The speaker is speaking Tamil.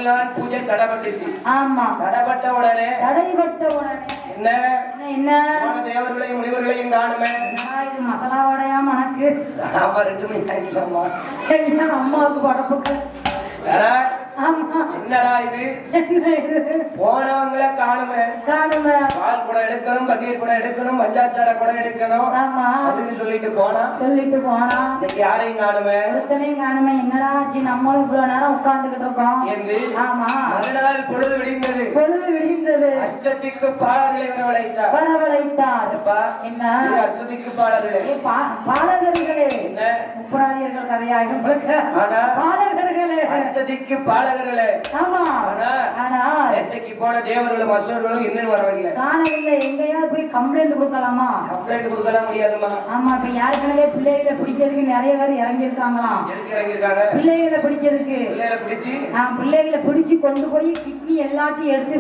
நாள் பூஜை தடைபட்டுச்சு. ஆமா, தடைபட்ட உடனே என்ன என்ன தேவர்களையும் முனிவர்களையும் காணுமே. இது மசாலாவோடையா மனக்கு? ஆமா, 2 மணி ஆயிடுச்சாமா. அம்மாவுக்கு படப்புக்கு. என்னடா இது? போனவங்கள காணுமே. பால் கூட எடுக்கணும், பக்கெட் கூட எடுக்கணும், பஞ்சாச்சார கூட எடுக்கணும். ஆமா, அதுன்னு சொல்லிட்டு போனா இன்னைக்கு யாரையும் காணுமே. காணுமே. என்னடா ஆச்சு? நம்மளும் இவ்வளவு நேரம் உட்கார்ந்துகிட்டு இருக்கோம். ஆமா, மறுநாள் பொழுது விடிந்தது. அஷ்டத்திற்கு பாலர்களை வரவழைத்தார். என்ன அஷ்டத்திற்கு பாலர்களே? பாலகர்களே என்ன முப்பராதியர்கள் கதையாக பாலகர்களே, அஷ்டத்திற்கு பாலகர்களே. ஆமா, ஆனா நேற்றைக்கு போன தேவர்களும் அசுரர்களும் இன்னும் வரவில்லை, காணவில்லை. எங்கேயாவது போய் கம்ப்ளைண்ட் கொடுக்கலாமா? கம்ப்ளைண்ட் கொடுக்கலாம் முடியாதுமா. ஆமா, இப்ப யாருக்கனவே பிள்ளைகளை பிடிக்கிறதுக்கு நிறைய பேர் இறங்கி இருக்காங்களாம். பிள்ளைகளை பிடிக்கிறதுக்கு பிள்ளைகளை பிடிச்சு கொண்டு போய் கிட்னி எல்லாத்தையும் எடுத்து